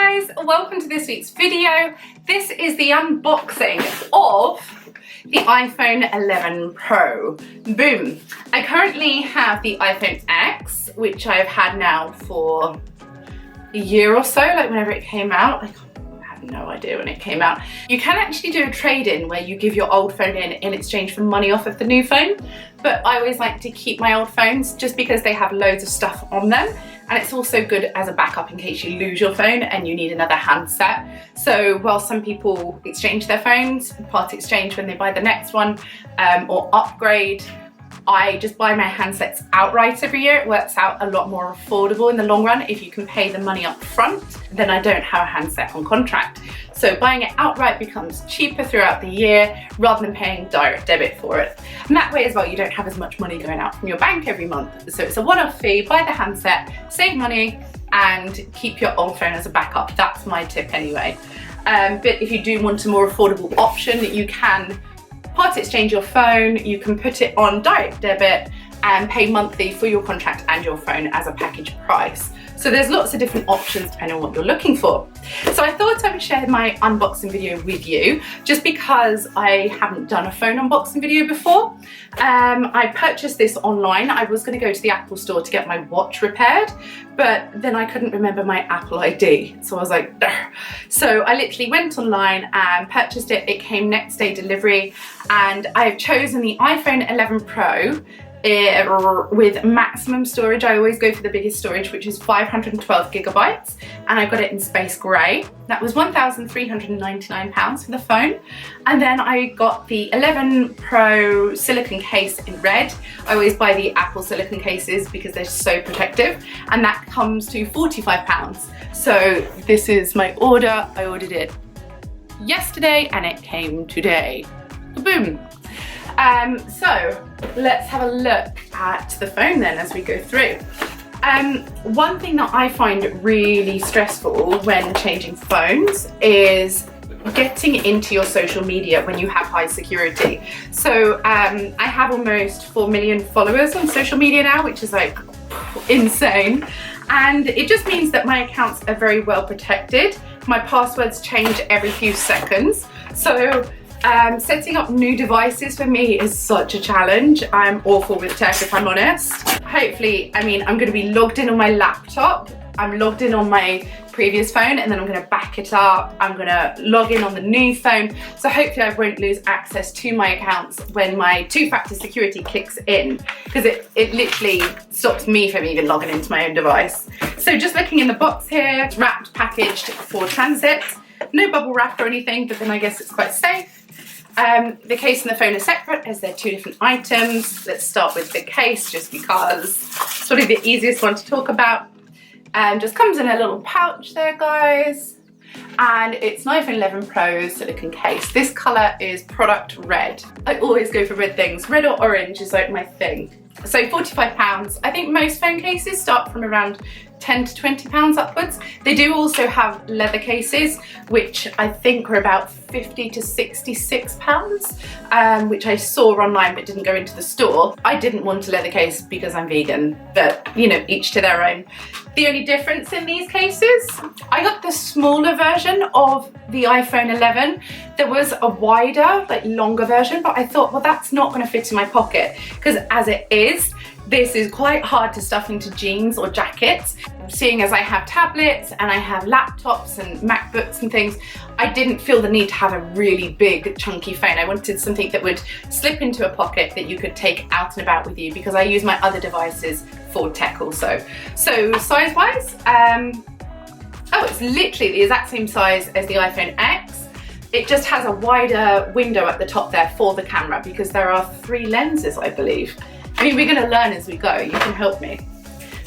guys, welcome to this week's video. This is the unboxing of the iPhone 11 Pro. Boom. I currently have the iPhone X, which I've had now for a year or so, like whenever it came out. I had no idea when it came out. You can actually do a trade-in where you give your old phone in exchange for money off of the new phone, but I always like to keep my old phones just because they have loads of stuff on them. And it's also good as a backup in case you lose your phone and you need another handset. So while some people exchange their phones, part exchange when they buy the next one, or upgrade, I just buy my handsets outright every year. It works out a lot more affordable in the long run if you can pay the money up front, then I don't have a handset on contract. So buying it outright becomes cheaper throughout the year rather than paying direct debit for it. And that way as well, you don't have as much money going out from your bank every month. So it's a one-off fee, buy the handset, save money, and keep your old phone as a backup. That's my tip anyway. But if you do want a more affordable option, you can part exchange your phone, you can put it on direct debit and pay monthly for your contract and your phone as a package price. So there's lots of different options depending on what you're looking for. So I thought I would share my unboxing video with you just because I haven't done a phone unboxing video before. I purchased this online. I was going to go to the Apple store to get my watch repaired, but then I couldn't remember my Apple ID. So I was like, ugh. So I literally went online and purchased it. It came next day delivery, and I've chosen the iPhone 11 Pro with maximum storage. I always go for the biggest storage, which is 512 gigabytes, and I got it in space grey. That was £1,399 for the phone. And then I got the 11 Pro silicone case in red. I always buy the Apple silicone cases because they're so protective, and that comes to £45. So this is my order. I ordered it yesterday and it came today. Boom. So let's have a look at the phone then as we go through. One thing that I find really stressful when changing phones is getting into your social media when you have high security. So I have almost 4 million followers on social media now, which is like insane. And it just means that my accounts are very well protected. My passwords change every few seconds. So setting up new devices for me is such a challenge. I'm awful with tech, if I'm honest. Hopefully, I mean, I'm going to be logged in on my laptop. I'm logged in on my previous phone, and then I'm going to back it up. I'm going to log in on the new phone. So hopefully I won't lose access to my accounts when my two-factor security kicks in, because it literally stops me from even logging into my own device. So just looking in the box here, it's wrapped, packaged for transit. No bubble wrap or anything, but then I guess it's quite safe. The case and the phone are separate as they're two different items. Let's start with the case just because it's sort of the easiest one to talk about. Just comes in a little pouch there, guys. And it's an iPhone 11 Pro silicone case. This colour is product red. I always go for red things. Red or orange is like my thing. So £45. I think most phone cases start from around £10 to £20 upwards. They do also have leather cases, which I think are about £50 to £66, which I saw online but didn't go into the store. I didn't want a leather case because I'm vegan, but you know, each to their own. The only difference in these cases, I got the smaller version of the iPhone 11. There was a wider, like longer version, but I thought, well, that's not going to fit in my pocket, because as it is, this is quite hard to stuff into jeans or jackets. Seeing as I have tablets and I have laptops and MacBooks and things, I didn't feel the need to have a really big chunky phone. I wanted something that would slip into a pocket that you could take out and about with you, because I use my other devices for tech also. So size-wise, oh, it's literally the exact same size as the iPhone X. It just has a wider window at the top there for the camera, because there are 3 lenses, I believe. I mean, we're going to learn as we go. You can help me.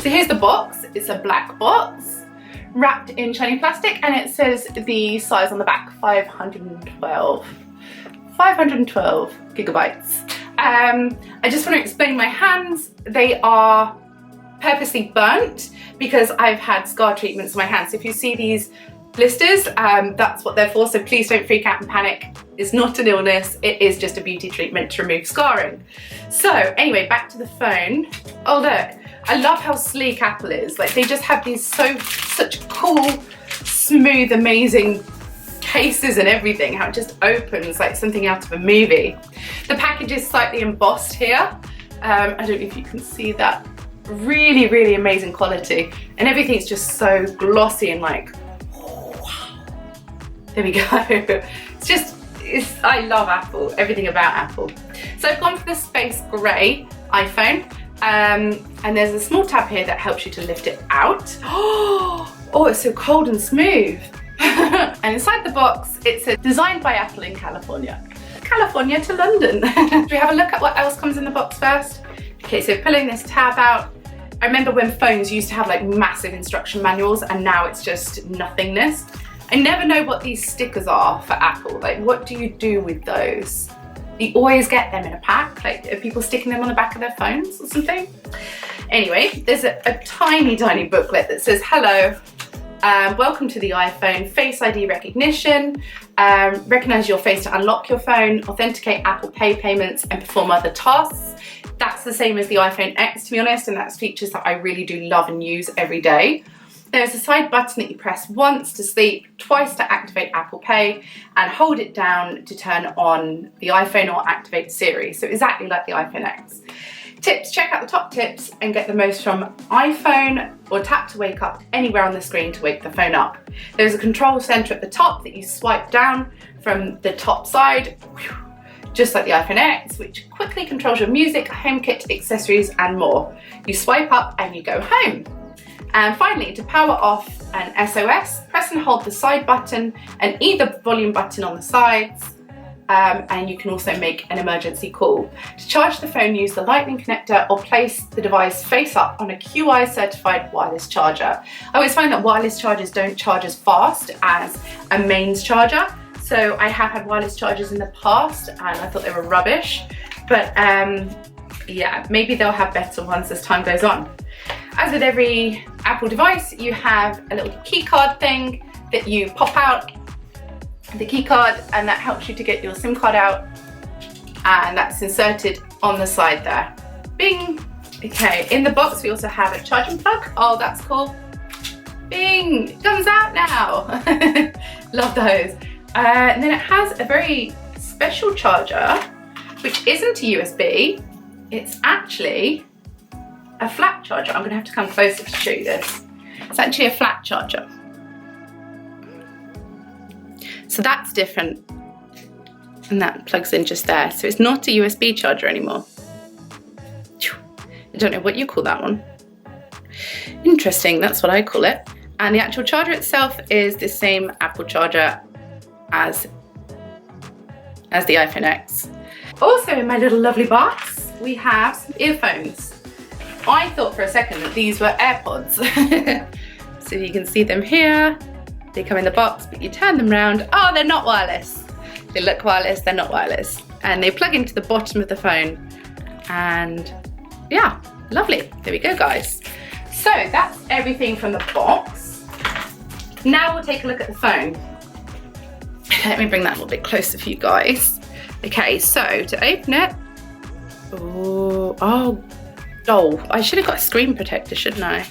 So here's the box. It's a black box wrapped in shiny plastic, and it says the size on the back, 512 gigabytes. I just want to explain my hands. They are purposely burnt because I've had scar treatments on my hands. So if you see these blisters, that's what they're for, so please don't freak out and panic. It's not an illness, it is just a beauty treatment to remove scarring. So anyway, back to the phone. Oh look, I love how sleek Apple is. Like, they just have these such cool, smooth, amazing cases and everything, how it just opens like something out of a movie. The package is slightly embossed here. I don't know if you can see that. Really, really amazing quality. And everything's just so glossy and like, wow. There we go. I love Apple, everything about Apple. So I've gone for the space grey iPhone. And there's a small tab here that helps you to lift it out. Oh, it's so cold and smooth. And inside the box, it says designed by Apple in California. California to London. Should we have a look at what else comes in the box first? Okay, so pulling this tab out. I remember when phones used to have like massive instruction manuals, and now it's just nothingness. I never know what these stickers are for Apple. Like, what do you do with those? You always get them in a pack. Like, are people sticking them on the back of their phones or something? Anyway, there's a tiny, tiny booklet that says, hello, welcome to the iPhone, Face ID recognition, recognize your face to unlock your phone, authenticate Apple Pay payments, and perform other tasks. That's the same as the iPhone X, to be honest, and that's features that I really do love and use every day. There's a side button that you press once to sleep, twice to activate Apple Pay, and hold it down to turn on the iPhone or activate Siri. So exactly like the iPhone X. Tips, check out the top tips and get the most from iPhone, or tap to wake up anywhere on the screen to wake the phone up. There's a control center at the top that you swipe down from the top side, just like the iPhone X, which quickly controls your music, HomeKit, accessories, and more. You swipe up and you go home. And finally, to power off an SOS, press and hold the side button and either volume button on the sides, and you can also make an emergency call. To charge the phone, use the lightning connector or place the device face up on a QI certified wireless charger. I always find that wireless chargers don't charge as fast as a mains charger. So I have had wireless chargers in the past and I thought they were rubbish, but yeah, maybe they'll have better ones as time goes on. As with every Apple device, you have a little key card thing that you pop out the key card, and that helps you to get your SIM card out, and that's inserted on the side there. Bing! Okay, in the box we also have a charging plug. Oh, that's cool. Bing! It comes out now. Love those. And then it has a very special charger, which isn't a USB. It's actually a flat charger. I'm gonna have to come closer to show you this. It's actually a flat charger. So that's different. And that plugs in just there. So it's not a USB charger anymore. I don't know what you call that one. Interesting, that's what I call it. And the actual charger itself is the same Apple charger as the iPhone X. Also in my little lovely box, we have some earphones. I thought for a second that these were AirPods. So you can see them here. They come in the box, but you turn them around. Oh, they're not wireless. They look wireless, they're not wireless. And they plug into the bottom of the phone. And yeah, lovely. There we go, guys. So that's everything from the box. Now we'll take a look at the phone. Let me bring that a little bit closer for you guys. Okay, so to open it, oh, I should have got a screen protector, shouldn't I?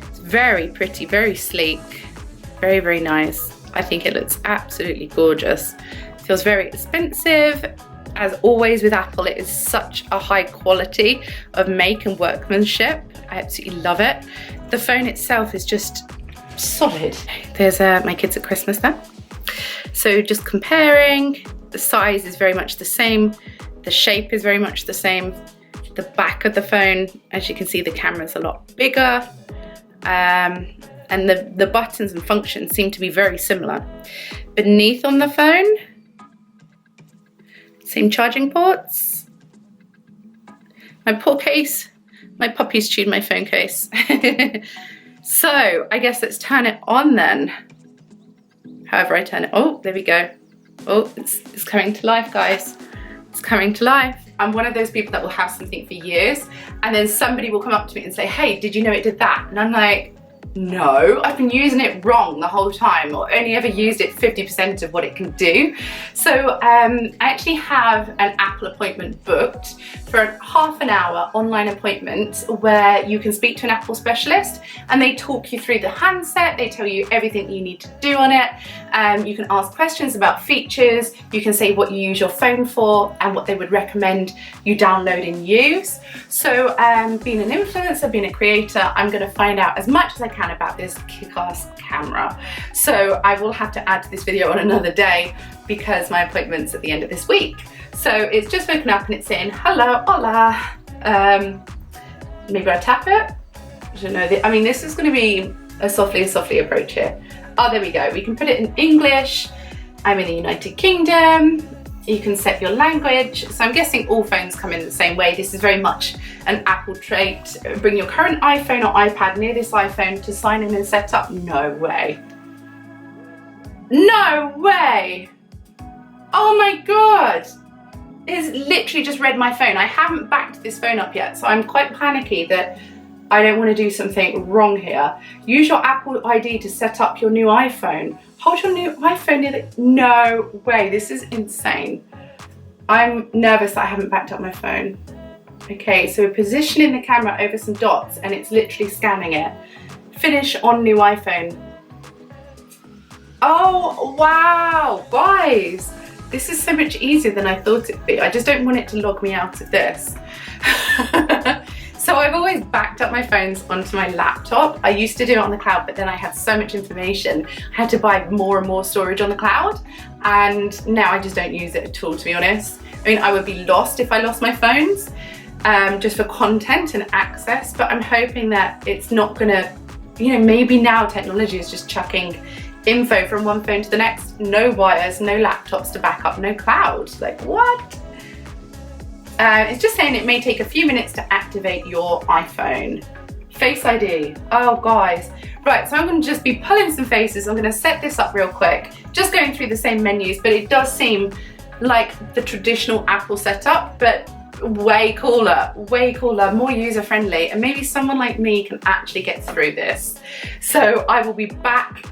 It's very pretty, very sleek, very, very nice. I think it looks absolutely gorgeous. It feels very expensive. As always with Apple, it is such a high quality of make and workmanship. I absolutely love it. The phone itself is just solid. There's my kids at Christmas there. So just comparing, the size is very much the same. The shape is very much the same. The back of the phone, as you can see, the camera's a lot bigger. And the buttons and functions seem to be very similar. Beneath on the phone, same charging ports. My poor case, my puppy's chewed my phone case. So I guess let's turn it on then. However I turn it, oh, there we go. Oh, it's coming to life, guys. It's coming to life. I'm one of those people that will have something for years and then somebody will come up to me and say, hey, did you know it did that? And I'm like, No, I've been using it wrong the whole time, or only ever used it 50% of what it can do. So I actually have an Apple appointment booked for a half an hour online appointment where you can speak to an Apple specialist and they talk you through the handset, they tell you everything you need to do on it. You can ask questions about features, you can say what you use your phone for and what they would recommend you download and use. So being an influencer, being a creator, I'm going to find out as much as I can about this kick-ass camera. So I will have to add to this video on another day because my appointment's at the end of this week. So it's just woken up and it's saying, hello, hola. Maybe I tap it? I don't know. I mean, this is going to be a softly approach here. Oh, there we go. We can put it in English. I'm in the United Kingdom. You can set your language. So I'm guessing all phones come in the same way. This is very much an Apple trait. Bring your current iPhone or iPad near this iPhone to sign in and set up. No way. No way. Oh my God. It's literally just read my phone. I haven't backed this phone up yet, so I'm quite panicky that I don't want to do something wrong here. Use your Apple ID to set up your new iPhone. Hold your new iPhone near the... No way, this is insane. I'm nervous that I haven't backed up my phone. Okay, so we're positioning the camera over some dots and it's literally scanning it. Finish on new iPhone. Oh, wow, guys. This is so much easier than I thought it'd be. I just don't want it to log me out of this. So I've always backed up my phones onto my laptop. I used to do it on the cloud, but then I had so much information. I had to buy more and more storage on the cloud. And now I just don't use it at all, to be honest. I mean, I would be lost if I lost my phones, just for content and access. But I'm hoping that it's not gonna, you know, maybe now technology is just chucking info from one phone to the next. No wires, no laptops to back up, no cloud. Like, what? It's just saying it may take a few minutes to activate your iPhone. Face ID. Oh, guys. Right, so I'm going to just be pulling some faces. I'm going to set this up real quick. Just going through the same menus, but it does seem like the traditional Apple setup, but way cooler, more user-friendly, and maybe someone like me can actually get through this. So I will be back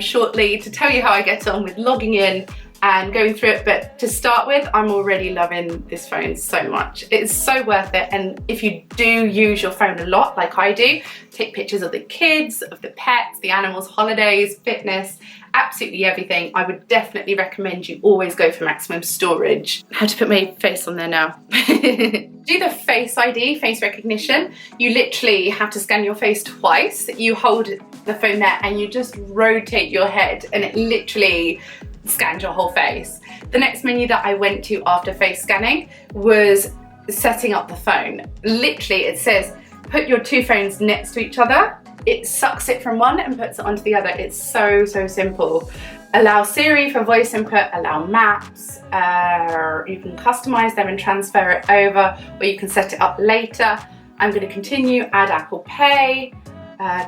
shortly to tell you how I get on with logging in and going through it, but to start with, I'm already loving this phone so much. It's so worth it, and if you do use your phone a lot, like I do, take pictures of the kids, of the pets, the animals, holidays, fitness, absolutely everything, I would definitely recommend you always go for maximum storage. I had to put my face on there now. Do the Face ID, face recognition. You literally have to scan your face twice. You hold the phone there and you just rotate your head and it literally scanned your whole face. The next menu that I went to after face scanning was setting up the phone. Literally, it says, put your two phones next to each other. It sucks it from one and puts it onto the other. It's so simple. Allow Siri for voice input, allow maps. You can customize them and transfer it over, or you can set it up later. I'm going to continue, add Apple Pay,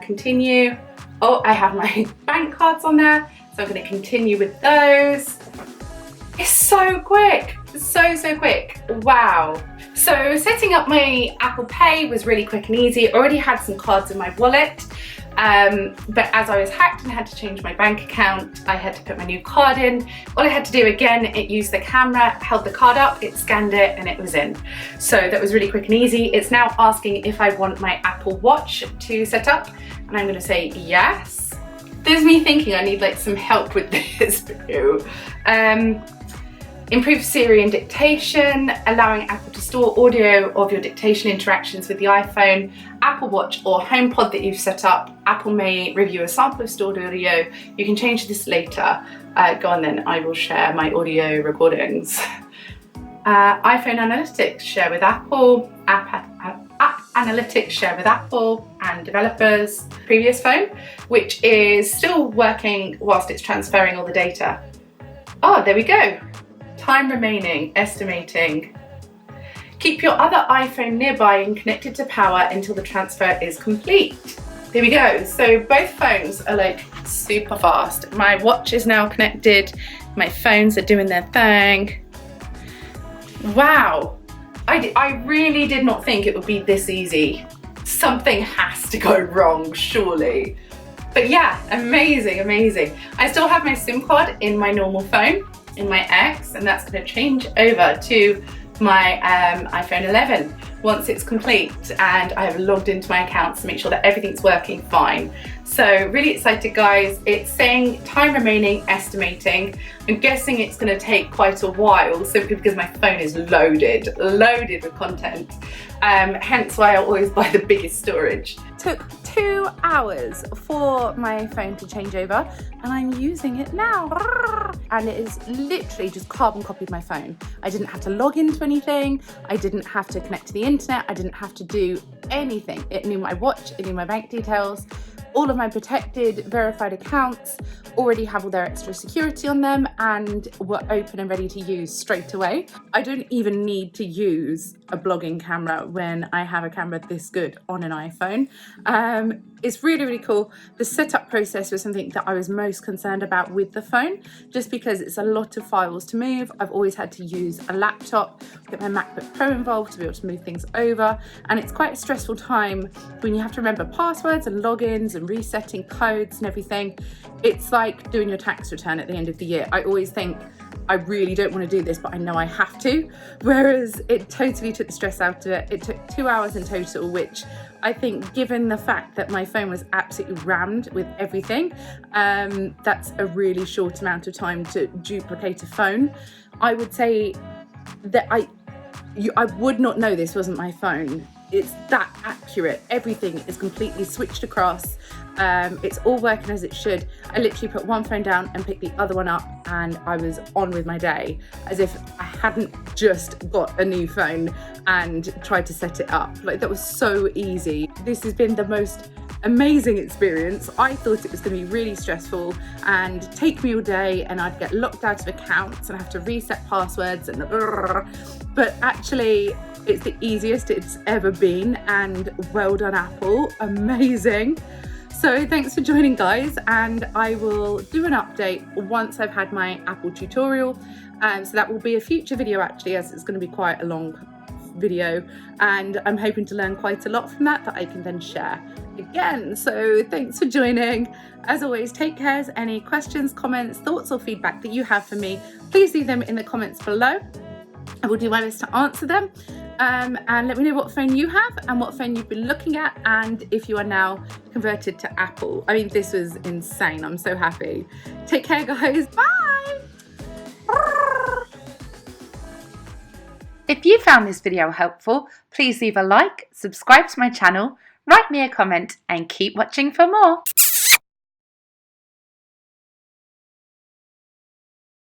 continue. Oh, I have my bank cards on there. So I'm going to continue with those. It's so quick, so quick, wow. So setting up my Apple Pay was really quick and easy. I already had some cards in my wallet, but as I was hacked and had to change my bank account, I had to put my new card in. All I had to do again, it used the camera, held the card up, it scanned it, and it was in. So that was really quick and easy. It's now asking if I want my Apple Watch to set up, and I'm going to say yes. There's me thinking I need like some help with this too. Improve Siri and dictation, allowing Apple to store audio of your dictation interactions with the iPhone, Apple Watch or HomePod that you've set up. Apple may review a sample of stored audio. You can change this later. Go on then, I will share my audio recordings. iPhone Analytics, share with Apple. App Analytics, share with Apple and developers. Previous phone, which is still working whilst it's transferring all the data. Oh, there we go. Time remaining, estimating. Keep your other iPhone nearby and connected to power until the transfer is complete. There we go. So both phones are like super fast. My watch is now connected. My phones are doing their thing. Wow. I really did not think it would be this easy. something has to go wrong, surely. But yeah, amazing, amazing. I still have my SIM card in my normal phone, in my X, and that's going to change over to my iPhone 11 once it's complete and I have logged into my accounts to make sure that everything's working fine. So really excited, guys. It's saying time remaining estimating. I'm guessing it's going to take quite a while simply because my phone is loaded with content. Hence why I always buy the biggest storage. Took 2 hours for my phone to change over and I'm using it now. And it is literally just carbon copied my phone. I didn't have to log into anything. I didn't have to connect to the internet. I didn't have to do anything. It knew my watch, it knew my bank details. All of my protected, verified accounts already have all their extra security on them and were open and ready to use straight away. I don't even need to use a blogging camera when I have a camera this good on an iPhone. It's really, really cool. The setup process was something that I was most concerned about with the phone, just because it's a lot of files to move. I've always had to use a laptop, get my MacBook Pro involved to be able to move things over. And it's quite a stressful time when you have to remember passwords and logins and resetting codes and everything. It's like doing your tax return at the end of the year. I always think, I really don't want to do this, but I know I have to. Whereas it totally took the stress out of it. It took 2 hours in total, which I think, given the fact that my phone was absolutely rammed with everything, that's a really short amount of time to duplicate a phone. I would say that I would not know this wasn't my phone. It's that accurate. Everything is completely switched across. It's all working as it should. I literally put one phone down and picked the other one up and I was on with my day as if I hadn't just got a new phone and tried to set it up. Like, that was so easy. This has been the most amazing experience. I thought it was going to be really stressful and take me all day and I'd get locked out of accounts and have to reset passwords and but actually it's the easiest it's ever been, and well done, Apple. Amazing. So thanks for joining, guys, and I will do an update once I've had my Apple tutorial. So that will be a future video, actually, as it's going to be quite a long video and I'm hoping to learn quite a lot from that I can then share again. So thanks for joining. As always, take care. Any questions, comments, thoughts or feedback that you have for me, please leave them in the comments below. I will do my best to answer them. And let me know what phone you have and what phone you've been looking at, and if you are now converted to Apple. I mean, this was insane. I'm so happy. Take care, guys. Bye. If you found this video helpful, please leave a like, subscribe to my channel, write me a comment, and keep watching for more.